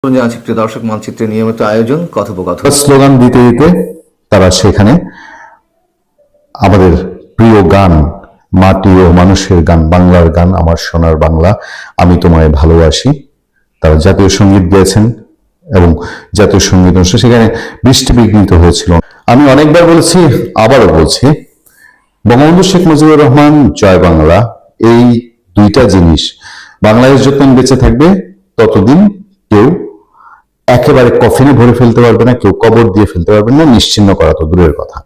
প্রিয় দর্শক, মানচিত্রের নিয়মিত আয়োজন কথোপকথন স্লোগান দিতে দিতে তারা সেখানে আমাদের প্রিয় গান, মাটি ও মানুষের গান, বাংলার গান, আমার সোনার বাংলা, আমি তোমায় ভালোবাসি, তারা জাতীয় সঙ্গীত গেয়েছেন এবং জাতীয় সঙ্গীত অনুষ্ঠান সেখানে বৃষ্টি বিঘ্নিত হয়েছিল। আমি অনেকবার বলেছি, আবারও বলছি, বঙ্গবন্ধু শেখ মুজিবুর রহমান, জয় বাংলা, এই দুইটা জিনিস বাংলাদেশ যতদিন বেঁচে থাকবে ততদিন কেউ একেবারে কফিনে ভরে ফেলতে পারবে না, কেউ কবর দিয়ে ফেলতে পারবে না, নিশ্চিহ্ন করা তো দূরের কথা।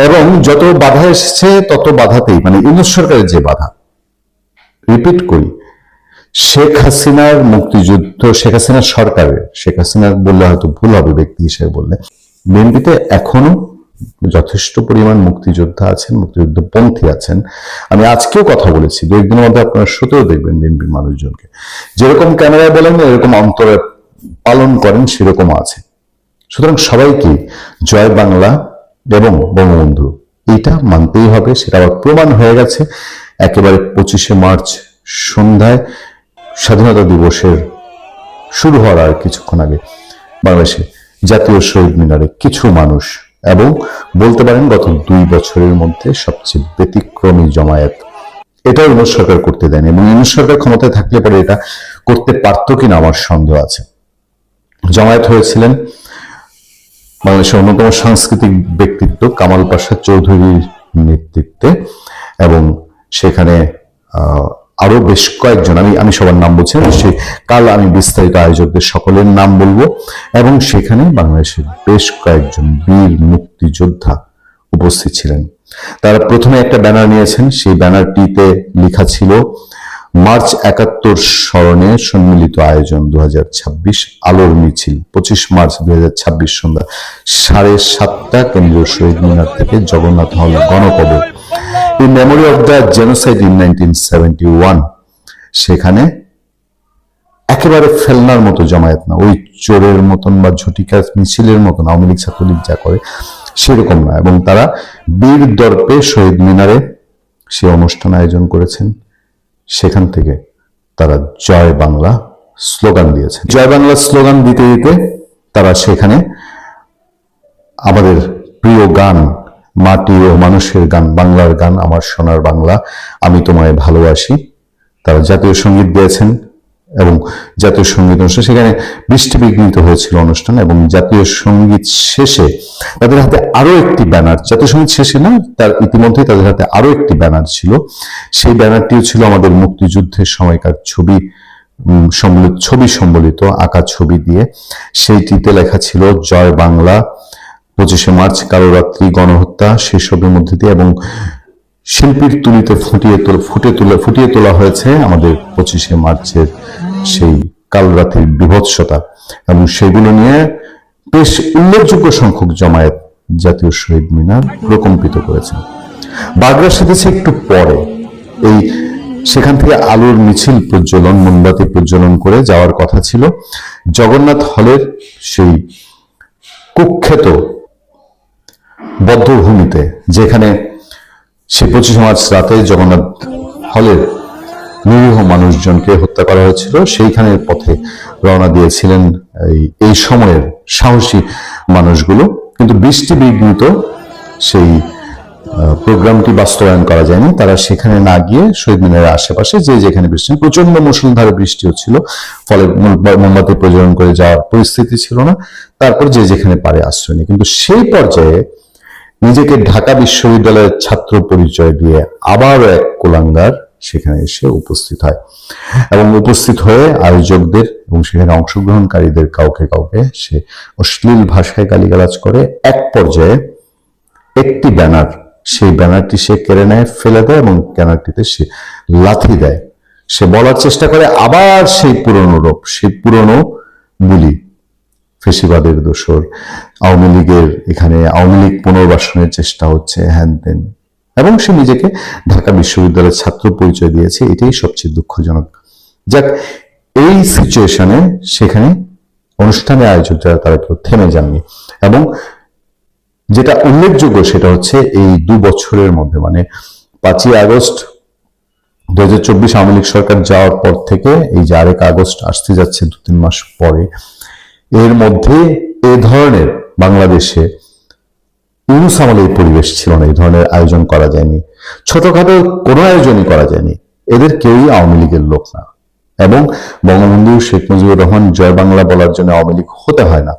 এবং যত বাধা এসেছে তত বাধাতেই, মানে ইউনূস সরকারের যে বাধা, রিপিট করি, শেখ হাসিনার মুক্তিযুদ্ধ, শেখ হাসিনার সরকারের, শেখ হাসিনার বললে হয়তো ভুল হবে ব্যক্তি হিসেবে বললে, বিএনপিতে এখনো যথেষ্ট পরিমাণ মুক্তিযোদ্ধা আছেন, মুক্তিযুদ্ধপন্থী আছেন। আমি আজকেও কথা বলেছি, দু একদিনের মধ্যে আপনারা সত্যিও দেখবেন বিএনপির মানুষজনকে যেরকম ক্যামেরায় বলেন এরকম অন্তরে পালন করেন সেরকম আছে। সুতরাং সবাইকে জয় বাংলা এবং বঙ্গবন্ধু এটা মানতেই হবে। সেটা আবার প্রমাণ হয়ে গেছে একেবারে 25শে মার্চ সন্ধ্যায় স্বাধীনতা দিবসের শুরু হওয়ার আর কিছুক্ষণ আগে বাংলাদেশে জাতীয় শহীদ মিনারে কিছু মানুষ, এবং বলতে পারেন গত 2 বছরের মধ্যে সবচেয়ে ব্যতিক্রমী জমায়েত, এটাও ইউনূস সরকার করতে দেয়নি। এবং ইউনূস সরকার ক্ষমতায় থাকলে পরে এটা করতে পারতো কিনা আমার সন্দেহ আছে। জমায়েত হয়েছিলেন বাংলাদেশের অন্যতম সাংস্কৃতিক ব্যক্তিত্ব কামাল পাশা চৌধুরীর নেতৃত্বে, এবং সেখানে আরো বেশ কয়েকজন, আমি সবার নাম বলছি না, সেই কাল আমি বিস্তারিত আয়োজকদের সকলের নাম বলবো। এবং সেখানে বাংলাদেশের বেশ কয়েকজন বীর মুক্তিযোদ্ধা উপস্থিত ছিলেন। তারা প্রথমে একটা ব্যানার নিয়েছেন, সেই ব্যানারটিতে লেখা ছিল মার্চ 71 স্মরণে সম্মিলিত আয়োজন 2026 আলোর মিছিল, 25 মার্চ 2026 সন্ধ্যা 7:30 কেন্দ্রীয় শহীদ মিনার থেকে জগন্নাথ হল গণকবর, in memory of the genocide in 1971। সেখানে একেবারে ফেলনার মতো জমায়েত না, ওই চোরের মতন বা ঝটিকা মিছিলের মতন আওয়ামী লীগ ছাত্রলীগ যা করে সেরকম না। এবং তারা বীর দর্পে শহীদ মিনারে সে অনুষ্ঠান আয়োজন করেছেন। সেখান থেকে তারা জয় বাংলা স্লোগান দিয়েছেন। জয় বাংলা স্লোগান দিতে দিতে তারা সেখানে আমাদের প্রিয় গান, মাটি ও মানুষের গান, বাংলার গান, আমার সোনার বাংলা, আমি তোমায় ভালোবাসি, তারা জাতীয় সঙ্গীত গেয়েছেন এবং জাতীয় সঙ্গীত অনুষ্ঠান সেখানে বৃষ্টি বিঘ্নিত হয়েছিল অনুষ্ঠান। এবং জাতীয় সঙ্গীত শেষে তাদের হাতে আরো একটি ব্যানার, জাতীয় সঙ্গীত শেষে না, তার ইতিমধ্যে তাদের হাতে আরো একটি ব্যানার ছিল। সেই ব্যানারটিও ছিল আমাদের মুক্তিযুদ্ধের সময়কার ছবি সম্বলিত আঁকা ছবি দিয়ে। সেইটিতে লেখা ছিল জয় বাংলা, 25শে মার্চ কালরাত্রি গণহত্যা, সেসবের মধ্যে দিয়ে, এবং শিল্পীর তুলিতে ফুটিয়ে তোলা হয়েছে আমাদের 25শে মার্চের সেই কালরাত্রির বিভৎসতা। এবং সেগুলো নিয়ে বেশ উল্লেখযোগ্য সংখ্যক জমায়েত জাতীয় শহীদ মিনার প্রকম্পিত করেছে। বাগড়া সেজেছে একটু পরে, এই সেখান থেকে আলোর মিছিল প্রজ্বলন, মোমবাতি প্রজ্বলন করে যাওয়ার কথা ছিল জগন্নাথ হলের সেই কুখ্যাত বদ্ধভূমিতে, যেখানে সে 25 মার্চ রাতে জগন্নাথ হলের নিরীহ মানুষজনকে হত্যা করা হয়েছিল। সেইখানের পথে রওনা দিয়েছিলেন এই সময়ের সাহসী মানুষগুলো, কিন্তু বৃষ্টি বিঘ্নিত সেই প্রোগ্রামটি বাস্তবায়ন করা যায়নি। তারা সেখানে না গিয়ে শহীদ মিনারের আশেপাশে যে যেখানে বৃষ্টি, প্রচন্ড মুষলধারে বৃষ্টি হচ্ছিল, ফলে মোমবাতি প্রজ্বলন করে যাওয়ার পরিস্থিতি ছিল না। তারপর যে যেখানে পারে আশ্রয় নেয়। কিন্তু সেই পর্যায়ে নিজেকে ঢাকা বিশ্ববিদ্যালয়ের ছাত্র পরিচয় দিয়ে আবার এক কুলাঙ্গার সেখানে এসে উপস্থিত হয়, এবং উপস্থিত হয়ে আয়োজকদের এবং সেখানে অংশগ্রহণকারীদের কাউকে কাউকে সে অশ্লীল ভাষায় গালিগালাজ করে। এক পর্যায়ে একটি ব্যানার, সেই ব্যানারটি সে কেড়ে নেয়, ফেলে দেয়, এবং ব্যানারটিতে সে লাথি দেয়। সে বলার চেষ্টা করে আবার সেই পুরনো রূপ, সেই পুরনো বুলি, ফেসিবাদের দোসর, আওয়ামী লীগের এখানে আওয়ামী লীগ পুনর্বাসনের চেষ্টা হচ্ছে, হ্যান তেন। এবং সে নিজেকে ঢাকা বিশ্ববিদ্যালয়ের ছাত্র পরিচয় দিয়েছে, এটাই সবচেয়ে দুঃখজনক। যাক, এই সিচুয়েশনে সেখানে অনুষ্ঠানের আয়োজকরা তারা কেউ থেমে যাননি। এবং যেটা উল্লেখযোগ্য সেটা হচ্ছে এই 2 বছরের মধ্যে, মানে 5ই আগস্ট 2024 আওয়ামী লীগ সরকার যাওয়ার পর থেকে এই যে আরেক আগস্ট আসতে যাচ্ছে 2-3 মাস পরে, এর মধ্যে এ ধরনের বাংলাদেশে ইউনূস আমলে এই পরিবেশ ছিল না, এই ধরনের আয়োজন করা যায়নি, ছোটখাটো কোনো আয়োজনই করা যায়নি। এদের কেউই আওয়ামী লীগের লোক না, এবং বঙ্গবন্ধু শেখ মুজিবুর রহমান জয় বাংলা বলার জন্য আওয়ামী লীগ হতে হয় না।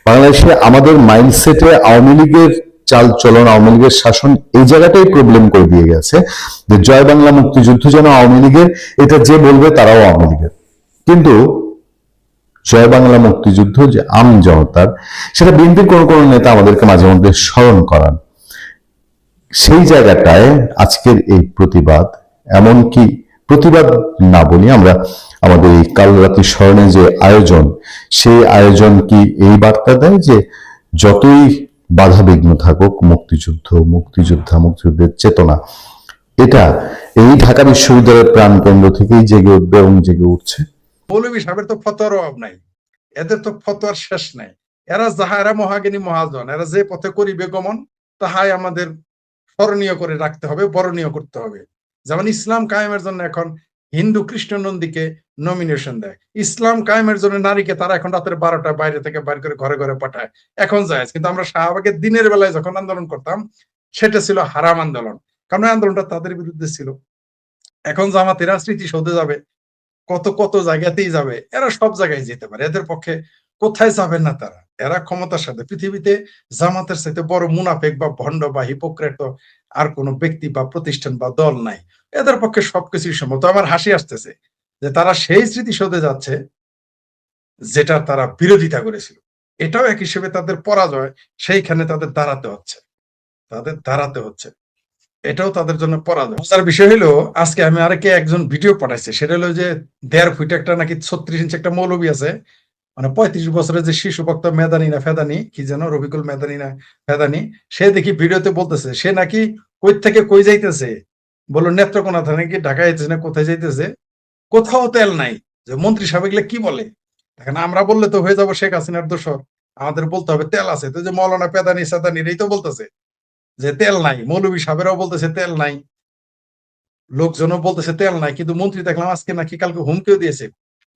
বাংলাদেশে আমাদের মাইন্ডসেটে আওয়ামী লীগের চাল চলন, আওয়ামী লীগের শাসন এই জায়গাটাই প্রবলেম করে দিয়ে গেছে যে জয় বাংলা মুক্তিযুদ্ধ যেন আওয়ামী লীগের, এটা যে বলবে তারাও আওয়ামী লীগের। কিন্তু জয় বাংলা মুক্তিযুদ্ধ যে আম জনতার, সেটা বিএনপির কোন কোন নেতা আমাদেরকে মাঝে মধ্যে স্মরণ করান। সেই জায়গাটায় আজকের এই প্রতিবাদ, এমনকি প্রতিবাদ না বলি আমরা, আমাদের এই কাল রাত্রি স্মরণে যে আয়োজন, সেই আয়োজন কি এই বার্তা দেয় যে যতই বাধা বিঘ্ন থাকুক, মুক্তিযুদ্ধ, মুক্তিযোদ্ধা, মুক্তিযুদ্ধের চেতনা, এটা এই ঢাকা বিশ্ববিদ্যালয়ের প্রাণকেন্দ্র থেকেই জেগে উঠবে এবং জেগে উঠছে। মৌলভী সাহেবের তো ফতোয়ার অভাব নাই, এদের তো ফতোয়ার শেষ নাই। এরা মহাজ্ঞানী মহাজন, এরা যে পথে করিবে গমন, তাহাই আমাদের স্মরণীয় করে রাখতে হবে, বরণীয় করতে হবে। যেমন ইসলাম কায়েমের জন্য এখন হিন্দু কৃষ্ণ নন্দীকে নমিনেশন দেয়, ইসলাম কায়েমের জন্য নারীকে তারা এখন রাতের 12টা বাইরে থেকে বাইর করে ঘরে ঘরে পাঠায়, এখন যায়। কিন্তু আমরা শাহবাগের দিনের বেলায় যখন আন্দোলন করতাম, সেটা ছিল হারাম আন্দোলন, কারণ আন্দোলনটা তাদের বিরুদ্ধে ছিল। এখন জামাতেরা স্মৃতিসৌধে যাবে, কত কত জায়গাতেই যাবে, এরা সব জায়গায় যেতে পারে, এদের পক্ষে কোথায় যাবেন না তারা। এরা ক্ষমতার সাথে, পৃথিবীতে জামাতের সাথে বড় মুনাফেক বা ভণ্ড বা হিপোক্রেট আর কোনো ব্যক্তি বা প্রতিষ্ঠান বা দল নাই, এদের পক্ষে সবকিছুই সম্ভব। তো আমার হাসি আসতেছে যে তারা সেই স্মৃতিসৌধে যাচ্ছে যেটা তারা বিরোধিতা করেছিল, এটাও এক হিসেবে তাদের পরাজয়, সেইখানে তাদের দাঁড়াতে হচ্ছে, এটাও তাদের জন্য পরাজয়। মজার বিষয় হলো, আজকে আমি আরেকে একজন ভিডিও পাঠাইছে, সেটা হলো যে 1.5 ফুট একটা নাকি 36 ইঞ্চি একটা মৌলবী আছে, মানে 35 বছরের যে শিশু বক্তা মেদানি না ফেদানি কি যেন, রফিকুল মেদানি না ফেদানি, সে দেখি ভিডিওতে বলতেছে সে নাকি কই থেকে কই যাইতেছে, বললো নেত্রকোনা থেকে নাকি ঢাকা যাইতেছে না কোথায় যাইতেছে, কোথাও তেল নাই। যে মন্ত্রী সাহেব এগুলো কি বলে, দেখেন আমরা বললে তো হয়ে যাবো শেখ হাসিনার দোষর, আমাদের বলতে হবে তেল আছে। তো যে মৌলানা পেদানি সাদানি এই তো বলতেছে যে তেল নাই, মৌলভী সাহেবেরাও বলতেছে তেল নাই, লোকজনও বলতেছে তেল নাই, কিন্তু মন্ত্রী দেখলাম আজকে নাকি কালকে হুমকিও দিয়েছে,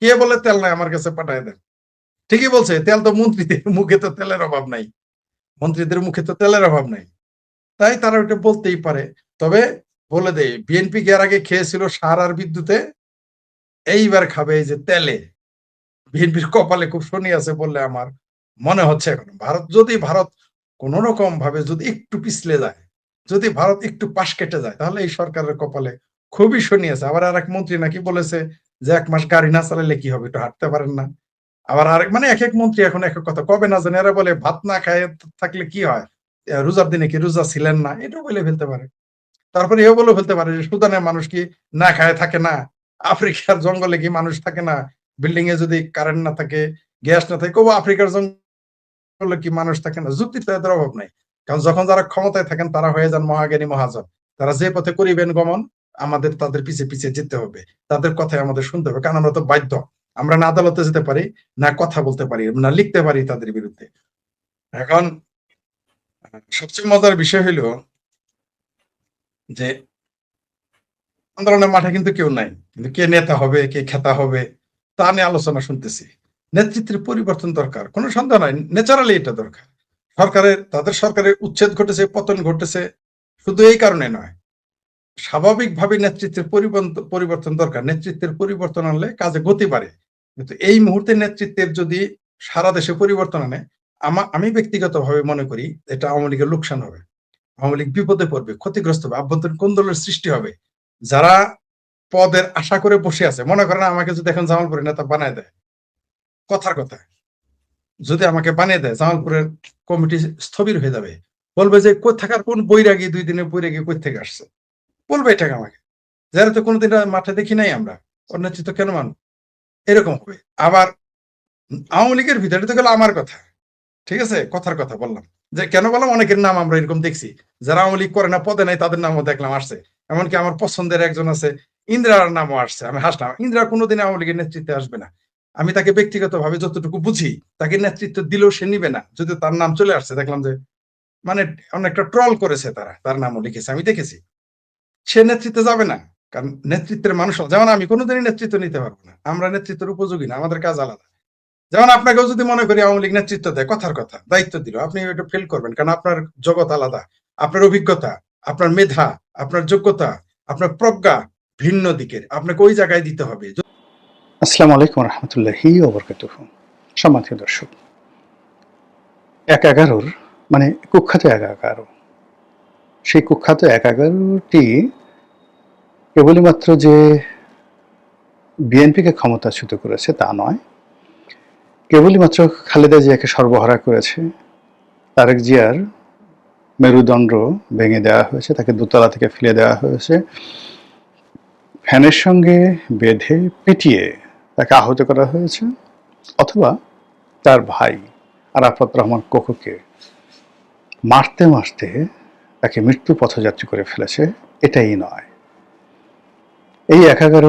কে বলে তেল নাই আমার কাছে পাঠায় দেন। ঠিকই বলছে, তেল তো মন্ত্রীদের মুখে তো তেলের অভাব নাই, মন্ত্রীদের মুখে তো তেলের অভাব নাই, তাই তারা ওটা বলতেই পারে। তবে বলে দেয়, বিএনপি এর আগে খেয়েছিল সার আর বিদ্যুতে, এইবার খাবে এই যে তেলে। বিএনপির কপালে খুব শনি আছে বললে আমার মনে হচ্ছে। এখন ভারত কোন রকম ভাবে যদি একটু পিছলে যায়, যদি ভারত একটু পাশ কেটে যায়, তাহলে এই সরকারের কপালে খুবই শনি আছে। আবার আর এক মন্ত্রী নাকি বলেছে যে 1 মাস গাড়ি না চালালে কি হবে, একটু হাঁটতে পারেন না। আবার আরেক, মানে এক এক মন্ত্রী এখন এক এক কথা কবে না জানে। এরা বলে ভাত না খায় থাকলে কি হয়, রোজার দিনে কি রোজা ছিলেন না, এটাও বলে ফেলতে পারে। তারপরে এও বলে ফেলতে পারে যে সুদানের মানুষ কি না খায় থাকে না, আফ্রিকার জঙ্গলে কি মানুষ থাকে না, বিল্ডিং এ যদি কারেন্ট না থাকে, গ্যাস না থাকে, কবো আফ্রিকার জঙ্গলে কি মানুষ থাকে না। যুক্তি তো এদের অভাব নাই, কারণ যখন যারা ক্ষমতায় থাকেন তারা হয়ে যান মহাজ্ঞানী মহাজন। তারা যে পথে করিবেন গমন, আমাদের তাদের পিছে পিছে যেতে হবে, তাদের কথাই আমাদের শুনতে হবে, কারণ আমরা তো বাধ্য। আমরা না আদালতে যেতে পারি, না কথা বলতে পারি, না লিখতে পারি তাদের বিরুদ্ধে। এখন সবচেয়ে মজার বিষয় হলো যে আন্দোলনের মাঠে কিন্তু কেউ নাই, কিন্তু কে নেতা হবে, কে খেতা হবে, তা নিয়ে আলোচনা শুনতেছি। নেতৃত্বের পরিবর্তন দরকার, কোনো সন্দেহ নাই, ন্যাচারালি এটা দরকার। তাদের সরকারের উচ্ছেদ ঘটেছে, পতন ঘটেছে, শুধু এই কারণে নয়, স্বাভাবিকভাবে নেতৃত্বের পরিবর্তন দরকার। নেতৃত্বের পরিবর্তন আনলে কাজে গতি বাড়ে। কিন্তু এই মুহূর্তে নেতৃত্বের যদি সারা দেশে পরিবর্তন আনে, আমি ব্যক্তিগতভাবে মনে করি এটা আওয়ামী লীগের লোকসান হবে, আওয়ামী লীগ বিপদে পড়বে, ক্ষতিগ্রস্ত হবে, আভ্যন্তরীণ কোন্দলের সৃষ্টি হবে। যারা পদের আশা করে বসে আছে, মনে করেন আমাকে যদি এখন জামালপুরের নেতা বানায় দেয়, কথার কথা যদি আমাকে বানিয়ে দেয়, জামালপুরের কমিটি স্থবির হয়ে যাবে, বলবে যে কোথাকার কোন বৈরাগী 2 দিনের বৈরাগী কই থেকে আসছে, বলবে এটাকে আমাকে, যারা তো কোনোদিন মাঠে দেখি নাই আমরা, ওর নেতৃত্ব কেন মানব, এরকম হবে। আবার আওয়ামী লীগের ভিতরে তো গেল আমার কথা, ঠিক আছে, কথার কথা বললাম, যে কেন বললাম, অনেকের নাম আমরা এরকম দেখছি যারা আওয়ামী লীগ করে না, পদে নাই, তাদের নামও দেখলাম আসছে। এমনকি আমার পছন্দের একজন আছে, ইন্দিরার নামও আসছে। আমি হাসলাম, ইন্দিরা কোনোদিন আওয়ামী লীগের নেতৃত্বে আসবে না। আমি তাকে ব্যক্তিগত ভাবে যতটুকু বুঝি, তাকে নেতৃত্ব দিলেও সে নিবে না, যদি তার নাম চলে আসছে। দেখলাম যে মানে অনেকটা ট্রল করেছে, তার নামও লিখেছে, আমি দেখেছি। সে নেতৃত্বে যাবে না, কারণ নেতৃত্বের মানুষ, যেমন আমি কোনোদিনই নেতৃত্ব নিতে পারবো না, আমরা নেতৃত্বের উপযোগী না, আমাদের কাজ আলাদা। যেমন আপনাকেও যদি মনে করি আওয়ামী লীগ নেতৃত্ব দেয়, কথার কথা দায়িত্ব দিল, আপনি এটা ফেল করবেন, কারণ আপনার জগৎ আলাদা, আপনার অভিজ্ঞতা, আপনার মেধা, আপনার যোগ্যতা, আপনার প্রজ্ঞা ভিন্ন দিকের, আপনাকে ওই জায়গায় দিতে হবে। আসসালামু আলাইকুম রহমতুল্লাহি ওয়া বারাকাতুহু। সম্মানিত দর্শক, ১/১১ মানে কুখ্যাত ১/১১, সেই কুখ্যাত ১/১১টি কেবলই মাত্র যে বিএনপিকে ক্ষমতাচ্যুত করেছে তা নয়, কেবলই মাত্র খালেদা জিয়াকে সর্বহারা করেছে, তারেক জিয়ার মেরুদণ্ড ভেঙে দেওয়া হয়েছে, তাকে দোতলা থেকে ফেলে দেওয়া হয়েছে, ফ্যানের সঙ্গে বেঁধে পিটিয়ে তাকে আহত করা হয়েছে, অথবা তার ভাই আরাফাত রহমান কোকোকে মারতে মারতে তাকে মৃত্যু পথযাত্রী করে ফেলেছে। এটাই নয়, এই ১/১১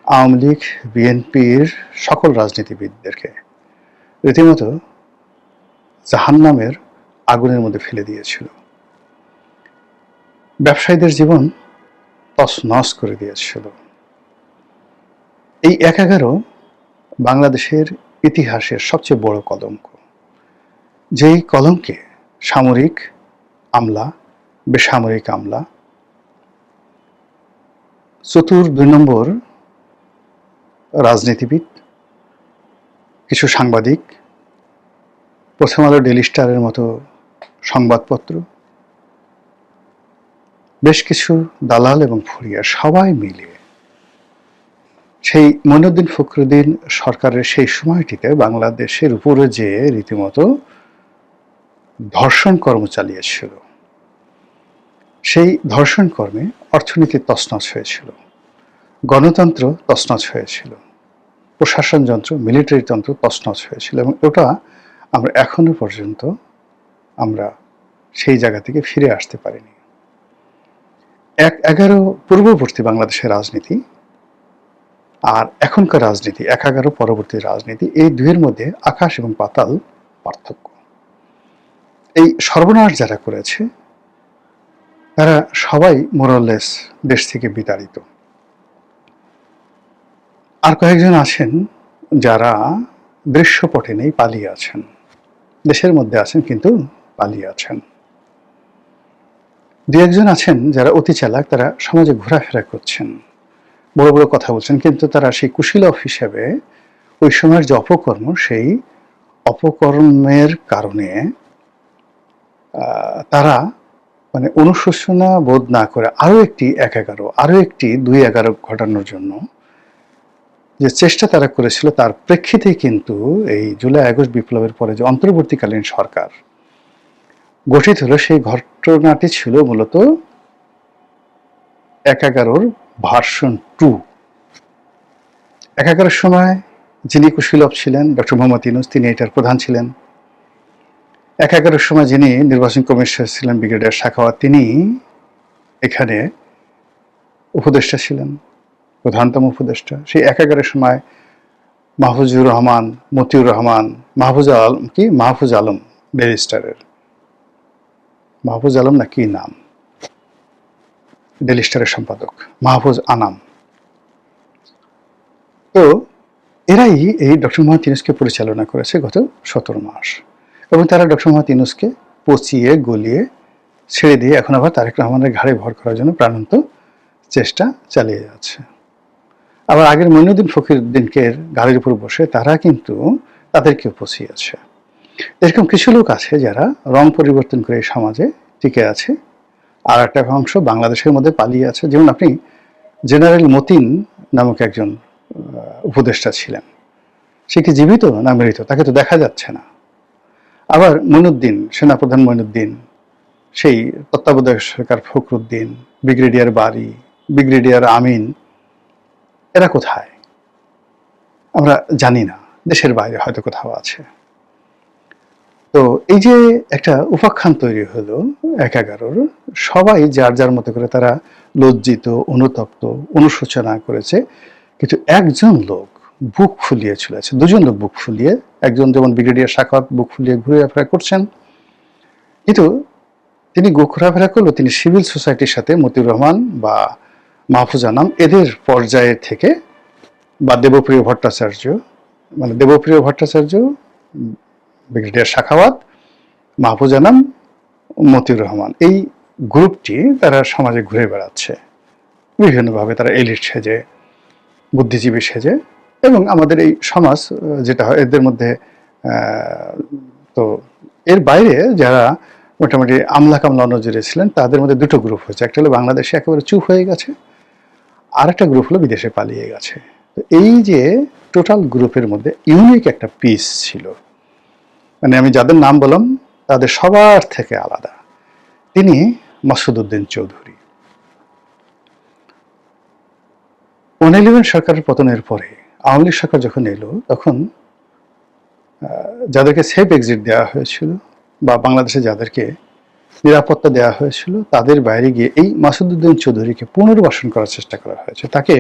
আওয়ামী লীগ বিএনপির সকল রাজনীতিবিদদেরকে রীতিমতো জাহান্নামের আগুনের মধ্যে ফেলে দিয়েছিল, ব্যবসায়ীদের জীবন তছনছ করে দিয়েছিল। এই ১/১১ বাংলাদেশের ইতিহাসের সবচেয়ে বড় কলঙ্ক, যেই কলঙ্কে সামরিক আমলা, বেসামরিক আমলা, চতুর ২ নম্বর রাজনীতিবিদ, কিছু সাংবাদিক, প্রথম আলো, ডেইলি স্টারের মতো সংবাদপত্র, বেশ কিছু দালাল এবং ফুরিয়া সবাই মিলে সেই মঈনুদ্দিন ফখরুদ্দিন সরকারের সেই সময়টিতে বাংলাদেশের উপরে যে রীতিমতো ধর্ষণ কর্ম চালিয়েছিল, সেই ধর্ষণ কর্মে অর্থনীতি তছনছ হয়েছিল, গণতন্ত্র তছনছ হয়েছিল, প্রশাসন যন্ত্র, মিলিটারি তন্ত্র তছনছ হয়েছিল, এবং ওটা আমরা এখনো পর্যন্ত আমরা সেই জায়গা থেকে ফিরে আসতে পারিনি। ১/১১ পূর্ববর্তী বাংলাদেশের রাজনীতি আর এখনকার রাজনীতি, ১/১১ পরবর্তী রাজনীতি, এই দুইয়ের মধ্যে আকাশ এবং পাতাল পার্থক্য। এই সর্বনাশ যারা করেছে তারা সবাই মোরাললেস দেশ থেকে বিতাড়িত। আর কয়েকজন আছেন যারা দৃশ্যপটে নেই, পালিয়ে আছেন, দেশের মধ্যে আছেন কিন্তু পালিয়ে আছেন। ২-১জন আছেন যারা অতি চালাক, তারা সমাজে ঘোরাফেরা করছেন, বড় বড় কথা বলছেন, কিন্তু তারা সেই কুশীলব হিসেবে ওই সময়ের যে অপকর্ম, সেই অপকর্মের কারণে তারা মানে অনুশোচনা বোধ না করে আরো একটি ১/১১, আরো একটি ২/১১ ঘটানোর জন্য যে চেষ্টা তারা করেছিল, তার প্রেক্ষিতে কিন্তু এই জুলাই আগস্ট বিপ্লবের পরে যে অন্তর্বর্তীকালীন সরকার গঠিত হলো, সেই ঘটনাটি ছিল মূলত ১/১১ ভার্সন 2। ১/১১ সময় যিনি কুশীলব ছিলেন ডক্টর মোহাম্মদ ইউনূস, তিনি এটার প্রধান ছিলেন। ১/১১ সময় যিনি নির্বাচন কমিশনার ছিলেন ব্রিগেডিয়ার সাখাওয়াত, তিনি এখানে উপদেষ্টা ছিলেন, প্রধানতম উপদেষ্টা। সেই ১/১১ সময় মাহফুজুর রহমান, মতিউর রহমান, মাহফুজ আলম, ডেইলি স্টারের মাহফুজ আলম না কি নাম, ডেইলি স্টারের সম্পাদক মাহফুজ আনাম, তো এরাই এই ডক্টর মোহাম্মদ ইউনূসকে পরিচালনা করেছে গত ১৭ মাস, এবং তারা ডক্টর মোহাম্মদ ইউনূসকে পচিয়ে গলিয়ে ছেড়ে দিয়ে এখন আবার তারেক রহমানের ঘাড়ে ভর করার জন্য প্রাণান্ত চেষ্টা চালিয়ে যাচ্ছে। আবার আগের মঈনুদ্দিন ফখরুদ্দিনকে ঘাড়ের উপর বসে তারা কিন্তু তাদেরকেও পচিয়েছে। এরকম কিছু লোক আছে যারা রং পরিবর্তন করে এই সমাজে টিকে আছে, আর একটা অংশ বাংলাদেশের মধ্যে পালিয়ে আছে। যেমন আপনি জেনারেল মতিন নামক একজন উপদেষ্টা ছিলেন, সে কি জীবিত না মৃত তাকে তো দেখা যাচ্ছে না। আবার মঈনুদ্দিন, সেনাপ্রধান মঈনুদ্দিন, সেই তত্ত্বাবধায়ক সরকার ফখরুদ্দিন, ব্রিগেডিয়ার বারী, ব্রিগেডিয়ার আমিন, এরা কোথায় আমরা জানি না, দেশের বাইরে হয়তো কোথাও আছে। তো এই যে একটা উপাখ্যান তৈরি হলো ১/১১, সবাই যার যার মতো করে তারা লজ্জিত, অনুতপ্ত, অনুশোচনা করেছে, কিন্তু একজন লোক বুক ফুলিয়ে চলেছে, দুজন লোক বুক ফুলিয়ে, একজন যেমন ব্রিগেডিয়ার সাখাওয়াত বুক ফুলিয়ে ঘুরেফেরা করছেন, কিন্তু তিনি ঘোরাফেরা করলো তিনি সিভিল সোসাইটির সাথে, মতিউর রহমান বা মাহফুজ আনাম, এদের পর্যায়ে থেকে, বা দেবপ্রিয় ভট্টাচার্য, মানে দেবপ্রিয় ভট্টাচার্য, ব্রিগেডিয়ার সাখাওয়াত, মাহফুজ আনাম, মতিউর রহমান, এই গ্রুপটি তারা সমাজে ঘুরে বেড়াচ্ছে বিভিন্নভাবে। তারা এলিট সেজে, বুদ্ধিজীবী সেজে, এবং আমাদের এই সমাজ যেটা হয় এদের মধ্যে তো এর বাইরে যারা মোটামুটি আমলা কামলা নজরে ছিলেন তাদের মধ্যে দুটো গ্রুপ হয়েছে। একটা হলো বাংলাদেশে একেবারে চুপ হয়ে গেছে, আর একটা গ্রুপ হলো বিদেশে পালিয়ে গেছে। তো এই যে টোটাল গ্রুপের মধ্যে ইউনিক একটা পিস ছিল, মানে আমি যাদের নাম বললাম তাদের সবার থেকে আলাদা। তিনি মাসুদ উদ্দিন চৌধুরী। 11 সরকারের পতনের পরে আওয়ামী লীগ সরকার যখন এলো, তখন যাদেরকে সেফ এক্সিট দেওয়া হয়েছিল বা বাংলাদেশে যাদেরকে নিরাপত্তা দেওয়া হয়েছিল, তাদের বাইরে গিয়ে এই মাসুদ উদ্দিন চৌধুরীকে পুনর্বাসন করার চেষ্টা করা হয়েছে। তাকে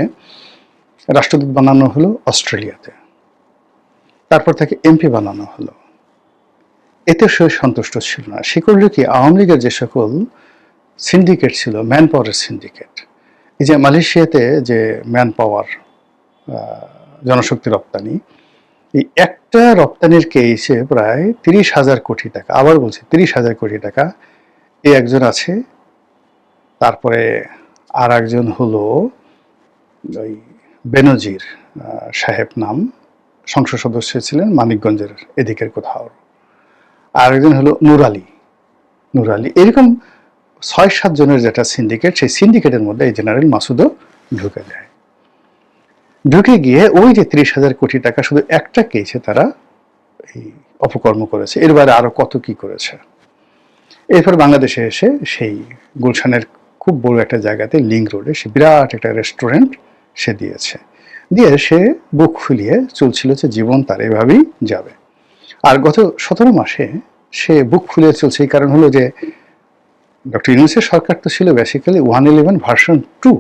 রাষ্ট্রদূত বানানো হলো অস্ট্রেলিয়াতে, তারপর তাকে এমপি বানানো হলো। এতে সে সন্তুষ্ট ছিল না। সে করল কি, আওয়ামী লীগের যে সকল সিন্ডিকেট ছিল, ম্যান পাওয়ারের সিন্ডিকেট, এই যে মালয়েশিয়াতে যে ম্যান পাওয়ার জনশক্তি রপ্তানি, এই একটা রপ্তানির কেসে প্রায় 30,000 কোটি টাকা, আবার বলছি 30,000 কোটি টাকা, এই একজন আছে। তারপরে আর একজন হলো ওই বেনজির সাহেব নাম, সংসদ সদস্য ছিলেন মানিকগঞ্জের এদিকের কোথাও। আর একজন হলো নূর আলী। এরকম 6-7 জনের যেটা সিন্ডিকেট, সেই সিন্ডিকেটের মধ্যে এই জেনারেল মাসুদও ঢুকে যায়। ঢুকে গিয়ে ওই যে 30,000 কোটি টাকা শুধু একটা কেসে তারা এই অপকর্ম করেছে, এর বাইরে আরো কত কি করেছে। এরপর বাংলাদেশে এসে সেই গুলশানের খুব বড় একটা জায়গাতে, লিংক রোডে, সে বিরাট একটা রেস্টুরেন্ট সে দিয়েছে। দিয়ে সে বুক ফুলিয়ে চলছিল যে জীবন তার এভাবেই যাবে। আর গত 17 মাসে সে বুক ফুলিয়ে চলছে। এই কারণ হলো যে ডক্টর ইউনূসের সরকার তো ছিল বেসিক্যালি 111 ভার্সন 2।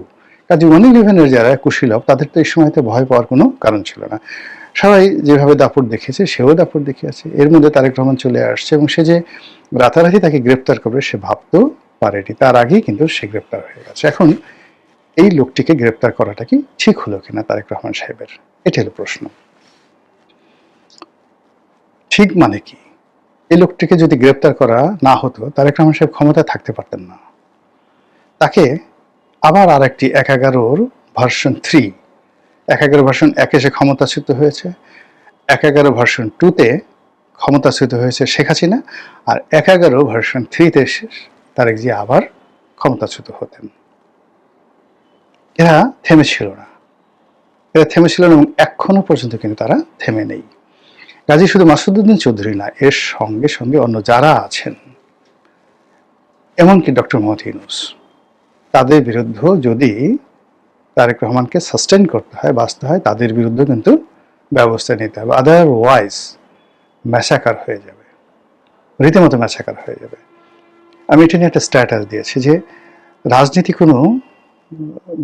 কাজে 111-এর যারা কুশীলভ, তাদের তো এই সময়তে ভয় পাওয়ার কোনো কারণ ছিল না। সবাই যেভাবে দাপট দেখিয়েছে, সেও দাপট দেখিয়েছে। এর মধ্যে তারেক রহমান চলে আসছে, এবং সে যে রাতারাতি তাকে গ্রেপ্তার করবে সে ভাবতেও পারেনি। তার আগেই কিন্তু সে গ্রেপ্তার হয়ে গেছে। এখন এই লোকটিকে গ্রেপ্তার করাটা কি ঠিক হলো কিনা তারেক রহমান সাহেবের, এটা হলো প্রশ্ন। ঠিক মানে কি, এই লোকটিকে যদি গ্রেপ্তার করা না হতো, তারেক রহমান সাহেব ক্ষমতায় থাকতে পারতেন না। তাকে আবার আর একটি 11 ভার্সন 3, 11 ভার্সন 1-এ সে ক্ষমতাচ্যুত হয়েছে, 11 ভার্সন 2-তে ক্ষমতাচ্যুত হয়েছে শেখ হাসিনা, আর 11 ভার্সন 3-তে তারেক জিয়া আবার ক্ষমতাচ্যুত হতেন। এরা থেমেছিল না, এবং এখনো পর্যন্ত কিন্তু তারা থেমে নেই। কাজে শুধু মাসুদ উদ্দিন চৌধুরী না, এর সঙ্গে সঙ্গে অন্য যারা আছেন, এমনকি ডক্টর মোহাম্মদ ইউনূস, তাদের বিরুদ্ধে যদি তারেক রহমানকে সাস্টেন করতে হয়, বাঁচতে হয়, তাদের বিরুদ্ধে কিন্তু ব্যবস্থা নিতে হবে। আদারওয়াইজ ম্যাসাকার হয়ে যাবে, রীতিমতো ম্যাসাকার হয়ে যাবে। আমি এটা নিয়ে একটা স্ট্যাটাস দিয়েছি যে রাজনীতি কোনো,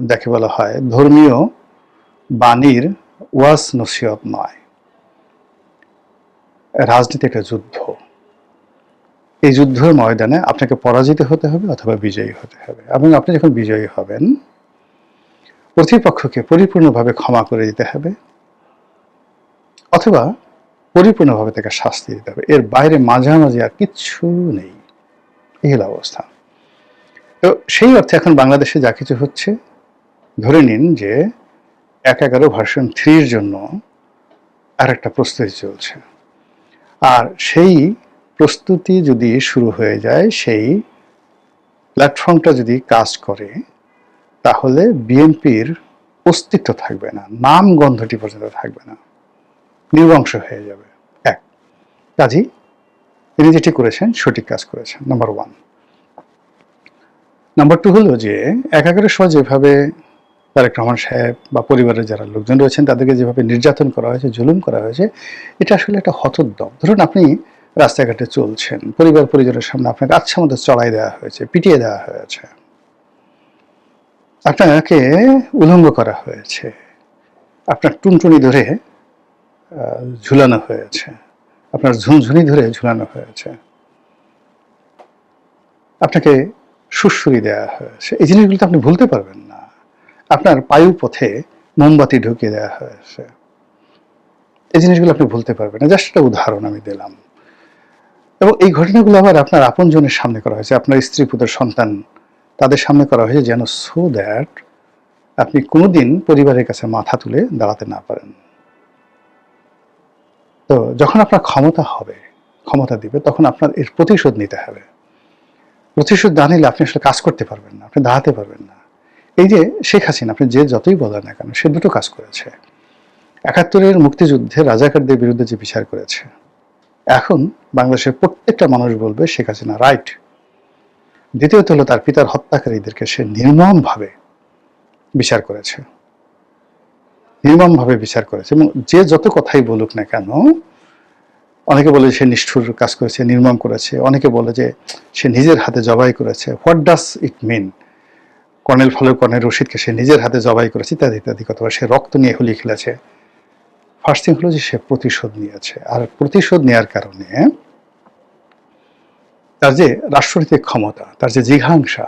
যাকে বলা হয়, ধর্মীয় বাণীর ওয়াজ নসিহত নয়। রাজনীতি একটা যুদ্ধ। এই যুদ্ধের ময়দানে আপনাকে পরাজিত হতে হবে অথবা বিজয়ী হতে হবে, এবং আপনি যখন বিজয়ী হবেন, প্রতিপক্ষকে পরিপূর্ণভাবে ক্ষমা করে দিতে হবে অথবা পরিপূর্ণভাবে তাকে শাস্তি দিতে হবে। এর বাইরে মাঝামাঝি আর কিচ্ছু নেই। এই হলো অবস্থা। তো সেই অর্থে এখন বাংলাদেশে যা কিছু হচ্ছে, ধরে নিন যে 11 ভার্সন 3-র জন্য আর একটা প্রস্তুতি চলছে। আর সেই প্রস্তুতি যদি শুরু হয়ে যায়, সেই প্ল্যাটফর্মটা যদি কাজ করে, তাহলে বিএনপির অস্তিত্ব থাকবে না, নাম গন্ধটি পর্যন্ত থাকবে না, নির্বংশ হয়ে যাবে। এক, কাজী তিনি যেটি করেছেন সঠিক কাজ করেছেন, নাম্বার 1। নাম্বার 2 হলো যে 11 সময় যেভাবে তারেক রহমান সাহেব বা পরিবারের যারা লোকজন রয়েছেন তাদেরকে যেভাবে নির্যাতন করা হয়েছে, জুলুম করা হয়েছে, এটা আসলে একটা হতোদ্যম। ধরুন আপনি রাস্তাঘাটে চলছেন, পরিবার পরিজনের সামনে আপনাকে আচ্ছা মতো চড়াই দেওয়া হয়েছে, পিটিয়ে দেওয়া হয়েছে, আপনাকে উলঙ্গ করা হয়েছে, আপনার টুনটুনি ধরে ঝুলানো হয়েছে, আপনার ঝুনঝুনি ধরে ঝুলানো হয়েছে, আপনাকে সুড়সুড়ি দেওয়া হয়েছে। এই জিনিসগুলো তো আপনি ভুলতে পারবেন না। আপনার বায়ুপথে মোমবাতি ঢুকিয়ে দেওয়া হয়েছে। এই জিনিসগুলো আপনি ভুলতে পারবেন না। জাস্ট একটা উদাহরণ আমি দিলাম। এবং এই ঘটনাগুলো আবার আপনার আপনজনের সামনে করা হয়েছে, আপনার স্ত্রী পুত্র সন্তান তাদের সামনে করা হয়েছে, যেন সো দ্যাট আপনি কোনোদিন পরিবারের কাছে মাথা তুলে দাঁড়াতে না পারেন। তো যখন আপনার ক্ষমতা হবে, ক্ষমতা দিবে, তখন আপনার এর প্রতিশোধ নিতে হবে। প্রতিশোধ না নিলে আপনি আসলে কাজ করতে পারবেন না, আপনি দাঁড়াতে পারবেন না। এই যে শেখ হাসিনা, আপনি যে যতই বলেন না কেন, সে দুটো কাজ করেছে। ৭১-এর মুক্তিযুদ্ধে রাজাকারদের বিরুদ্ধে যে বিচার করেছে, এখন বাংলাদেশের প্রত্যেকটা মানুষ বলবে শেখ হাসিনা রাইট। দ্বিতীয়ত হলো তার পিতার হত্যাকারীদেরকে সে নির্মমভাবে বিচার করেছে, নির্মমভাবে বিচার করেছে। এবং যে যত কথাই বলুক না কেন, অনেকে বলে সে নিষ্ঠুর কাজ করেছে, নির্মম করেছে, অনেকে বলে যে সে নিজের হাতে জবাই করেছে। What does it mean? Colonel Fazal, colonel রশিদকে সে নিজের হাতে জবাই করেছে, ইত্যাদি ইত্যাদি কথা। সে রক্ত নিয়ে হোলি খেলেছে। ফার্স্ট থিং হলো যে সে প্রতিশোধ নিয়েছে। আর প্রতিশোধ নেওয়ার কারণে তার যে রাষ্ট্রনীতিক ক্ষমতা, তার যে জিঘাংসা,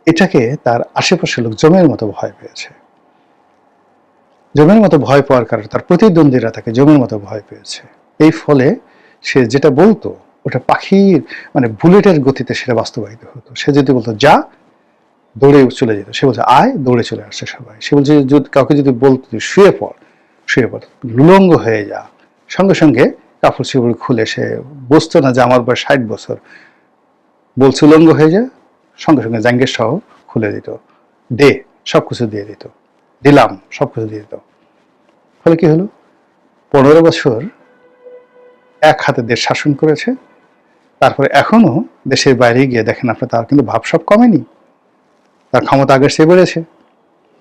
এটাকে তার আশেপাশের লোক জমের মতো ভয় পেয়েছে। জমের মতো ভয় পাওয়ার কারণে তার প্রতিদ্বন্দ্বীরা তাকে জমের মতো ভয় পেয়েছে। এই ফলে সে যেটা বলতো ওটা পাখির মানে বুলেটের গতিতে সেটা বাস্তবায়িত হতো। সে যদি বলতো যা, দৌড়ে চলে যেত। সে বলছে আয়, দৌড়ে চলে আসছে সবাই। সে বলছে কাউকে যদি বলতো শুয়ে পড়, শুয়ে পড়, লুলঙ্গ হয়ে যা, সঙ্গে সঙ্গে কাপড় চোপড় খুলে, সে বুঝতো না যে আমার বয়স ৬০ বছর, বলছে উলঙ্গ হয়ে যা, সঙ্গে সঙ্গে জাঙ্গের সহ খুলে দিত, দে, সবকিছু দিয়ে দিত, দিলাম, সবকিছু দিয়ে দিত। ফলে কি হলো, ১৫ বছর এক হাতে দেশ শাসন করেছে। তারপরে এখনো দেশের বাইরে গিয়ে দেখেন আপনি, তার কিন্তু ভাব সব কমেনি, তার ক্ষমতা আগের চেয়ে বেড়েছে।